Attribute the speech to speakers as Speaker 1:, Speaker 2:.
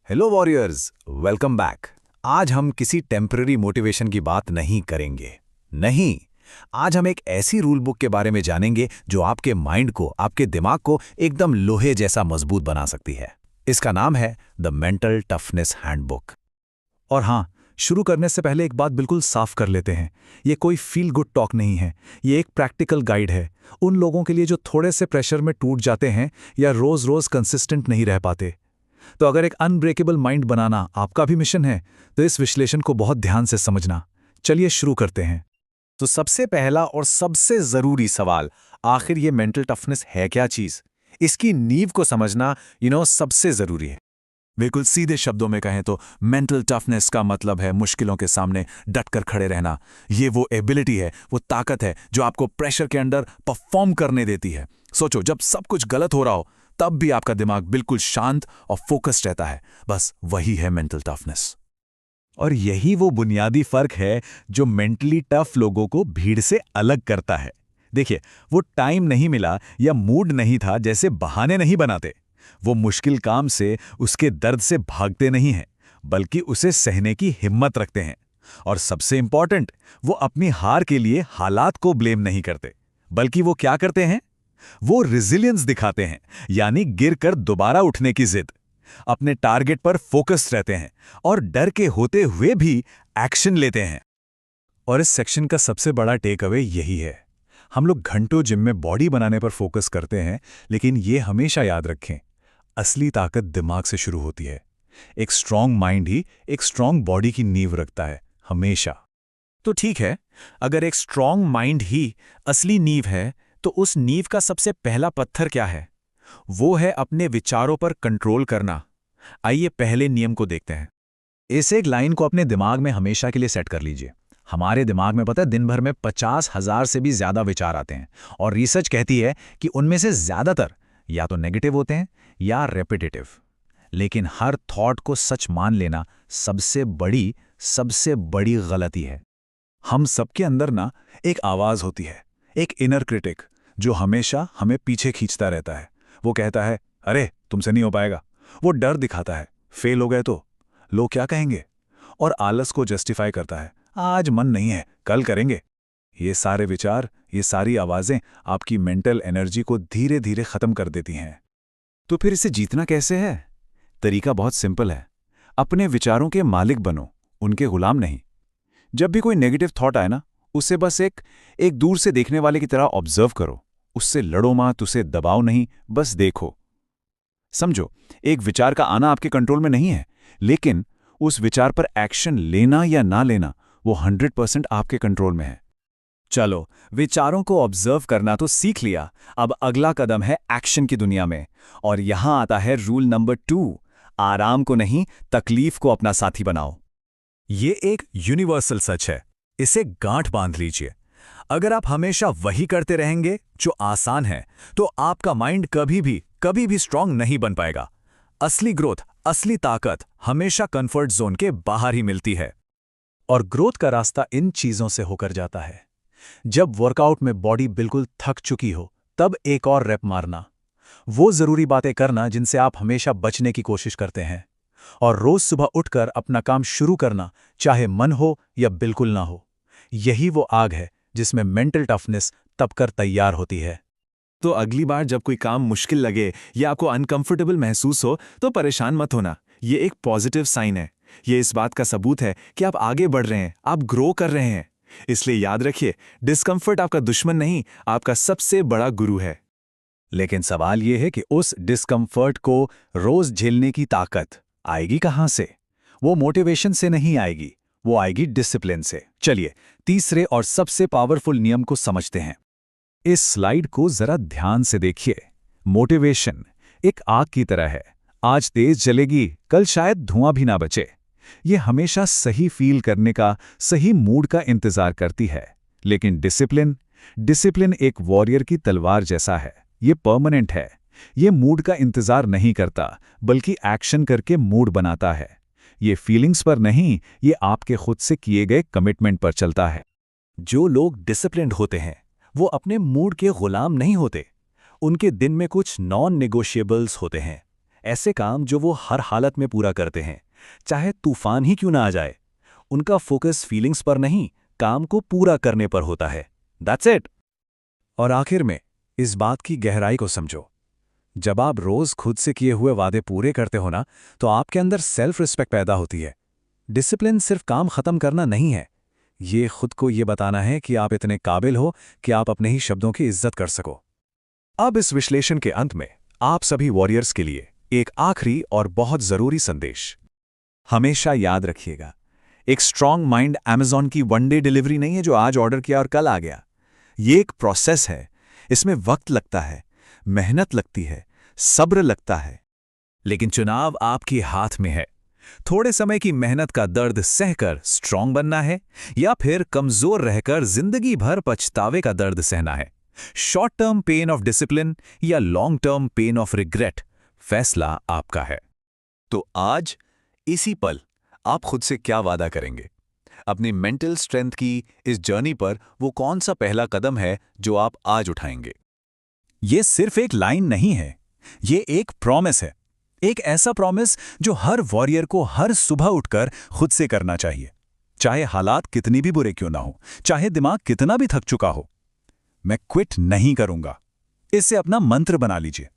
Speaker 1: Hello warriors, welcome back. आज हम किसी टेम्पररी मोटिवेशन की बात नहीं करेंगे। नहीं, आज हम एक ऐसी रूल बुक के बारे में जानेंगे जो आपके माइंड को, आपके दिमाग को एकदम लोहे जैसा मजबूत बना सकती है। इसका नाम है द मेंटल टफनेस हैंडबुक। और हाँ, शुरू करने से पहले एक बात बिल्कुल साफ कर लेते हैं। ये कोई फील गुड टॉक नहीं है, ये एक प्रैक्टिकल गाइड है उन लोगों के लिए जो थोड़े से प्रेशर में टूट जाते हैं या रोज रोज कंसिस्टेंट नहीं रह पाते। तो अगर एक अनब्रेकेबल माइंड बनाना आपका भी मिशन है तो इस विश्लेषण को बहुत ध्यान से समझना। चलिए शुरू करते हैं। तो सबसे पहला और सबसे जरूरी सवाल, आखिर ये मेंटल टफनेस है क्या चीज? इसकी नींव को समझना सबसे जरूरी है। बिल्कुल सीधे शब्दों में कहें तो मेंटल टफनेस का मतलब है मुश्किलों के सामने डटकर खड़े रहना। ये वो एबिलिटी है, वो ताकत है जो आपको प्रेशर के अंदर परफॉर्म करने देती है। सोचो, जब सब कुछ गलत हो रहा हो तब भी आपका दिमाग बिल्कुल शांत और फोकस्ड रहता है। बस वही है मेंटल टफनेस। और यही वो बुनियादी फर्क है जो मेंटली टफ लोगों को भीड़ से अलग करता है। देखिए, वो टाइम नहीं मिला या मूड नहीं था जैसे बहाने नहीं बनाते। वो मुश्किल काम से, उसके दर्द से भागते नहीं हैं, बल्कि उसे सहने की हिम्मत रखते हैं। और सबसे इंपॉर्टेंट, वो अपनी हार के लिए हालात को ब्लेम नहीं करते, बल्कि वो क्या करते हैं, वो रिजिलियंस दिखाते हैं, यानी गिरकर दोबारा उठने की जिद। अपने टारगेट पर फोकस्ड रहते हैं और डर के होते हुए भी एक्शन लेते हैं। और इस सेक्शन का सबसे बड़ा टेक अवे यही है। हम लोग घंटों जिम में बॉडी बनाने पर फोकस करते हैं, लेकिन ये हमेशा याद रखें, असली ताकत दिमाग से शुरू होती है। एक स्ट्रांग माइंड ही एक स्ट्रांग बॉडी की नींव रखता है, हमेशा। तो ठीक है, अगर एक स्ट्रांग माइंड ही असली नींव है तो उस नींव का सबसे पहला पत्थर क्या है? वो है अपने विचारों पर कंट्रोल करना। आइए पहले नियम को देखते हैं। इस एक लाइन को अपने दिमाग में हमेशा के लिए सेट कर लीजिए। हमारे दिमाग में पता है दिन भर में 50,000 से भी ज्यादा विचार आते हैं, और रिसर्च कहती है कि उनमें से ज्यादातर या तो नेगेटिव होते हैं या रेपिटेटिव। लेकिन हर थॉट को सच मान लेना सबसे बड़ी गलती है। हम सबके अंदर ना एक आवाज होती है, एक इनर क्रिटिक, जो हमेशा हमें पीछे खींचता रहता है। वो कहता है, अरे तुमसे नहीं हो पाएगा। वो डर दिखाता है, फेल हो गए तो लोग क्या कहेंगे। और आलस को जस्टिफाई करता है, आज मन नहीं है, कल करेंगे। ये सारे विचार, ये सारी आवाजें आपकी मेंटल एनर्जी को धीरे धीरे खत्म कर देती हैं। तो फिर इसे जीतना कैसे है? तरीका बहुत सिंपल है। अपने विचारों के मालिक बनो, उनके गुलाम नहीं। जब भी कोई नेगेटिव थॉट आए ना, उसे बस एक दूर से देखने वाले की तरह ऑब्जर्व करो। उससे लड़ो मत, उसे दबाओ नहीं, बस देखो। समझो, एक विचार का आना आपके कंट्रोल में नहीं है, लेकिन उस विचार पर एक्शन लेना या ना लेना वो 100% आपके कंट्रोल में है। चलो, विचारों को ऑब्जर्व करना तो सीख लिया। अब अगला कदम है एक्शन की दुनिया में। और यहां आता है रूल नंबर 2, आराम को नहीं, तकलीफ को अपना साथी बनाओ। ये एक यूनिवर्सल सच है, इसे गांठ बांध लीजिए। अगर आप हमेशा वही करते रहेंगे जो आसान है, तो आपका माइंड कभी भी स्ट्रांग नहीं बन पाएगा। असली ग्रोथ, असली ताकत हमेशा कंफर्ट जोन के बाहर ही मिलती है। और ग्रोथ का रास्ता इन चीजों से होकर जाता है। जब वर्कआउट में बॉडी बिल्कुल थक चुकी हो, तब एक और रैप मारना। वो जरूरी बातें करना जिनसे आप हमेशा बचने की कोशिश करते हैं। और रोज सुबह उठकर अपना काम शुरू करना, चाहे मन हो या बिल्कुल ना हो। यही वो आग है जिसमें मेंटल टफनेस तपकर तैयार होती है। तो अगली बार जब कोई काम मुश्किल लगे या आपको अनकंफर्टेबल महसूस हो, तो परेशान मत होना। ये एक पॉजिटिव साइन है। ये इस बात का सबूत है कि आप आगे बढ़ रहे हैं, आप ग्रो कर रहे हैं। इसलिए याद रखिए, डिस्कंफर्ट आपका दुश्मन नहीं, आपका सबसे बड़ा गुरु है। लेकिन सवाल यह है कि उस डिस्कंफर्ट को रोज झेलने की ताकत आएगी कहां से? वो मोटिवेशन से नहीं आएगी, वो आएगी डिसिप्लिन से। चलिए, तीसरे और सबसे पावरफुल नियम को समझते हैं। इस स्लाइड को जरा ध्यान से देखिए। मोटिवेशन एक आग की तरह है, आज तेज जलेगी, कल शायद धुआं भी ना बचे। ये हमेशा सही फील करने का, सही मूड का इंतजार करती है। लेकिन डिसिप्लिन एक वॉरियर की तलवार जैसा है। ये परमानेंट है। ये मूड का इंतजार नहीं करता, बल्कि एक्शन करके मूड बनाता है। ये फीलिंग्स पर नहीं, ये आपके खुद से किए गए कमिटमेंट पर चलता है। जो लोग डिसिप्लिन्ड होते हैं, वो अपने मूड के गुलाम नहीं होते। उनके दिन में कुछ नॉन नेगोशिएबल्स होते हैं।
Speaker 2: ऐसे काम जो वो हर हालत में पूरा करते हैं, चाहे तूफान ही क्यों ना आ जाए। उनका फोकस फीलिंग्स पर नहीं, काम को पूरा करने पर होता है। That's it.
Speaker 1: और आखिर में इस बात की गहराई को समझो। जब आप रोज खुद से किए हुए वादे पूरे करते हो ना, तो आपके अंदर सेल्फ रिस्पेक्ट पैदा होती है। डिसिप्लिन सिर्फ काम खत्म करना नहीं है, ये खुद को ये बताना है कि आप इतने काबिल हो कि आप अपने ही शब्दों की इज्जत कर सको। अब इस विश्लेषण के अंत में आप सभी वॉरियर्स के लिए एक आखिरी और बहुत जरूरी संदेश। हमेशा याद रखिएगा, एक स्ट्रांग माइंड अमेज़न की वन डे डिलीवरी नहीं है जो आज ऑर्डर किया और कल आ गया। ये एक प्रोसेस है, इसमें वक्त लगता है, मेहनत लगती है, सब्र लगता है। लेकिन चुनाव आपके हाथ में है। थोड़े समय की मेहनत का दर्द सहकर स्ट्रांग बनना है, या फिर कमजोर रहकर जिंदगी भर पछतावे का दर्द सहना है। Short term pain of discipline या long term pain of regret, फैसला आपका है। तो आज इसी पल आप खुद से क्या वादा करेंगे? अपनी मेंटल स्ट्रेंथ की इस जर्नी पर वो कौन सा पहला कदम है जो आप आज उठाएंगे? ये सिर्फ एक लाइन नहीं है, ये एक प्रॉमिस है। एक ऐसा प्रॉमिस जो हर वॉरियर को हर सुबह उठकर खुद से करना चाहिए, चाहे हालात कितनी भी बुरे क्यों ना हो, चाहे दिमाग कितना भी थक चुका हो। मैं क्विट नहीं करूंगा, इससे अपना मंत्र बना लीजिए।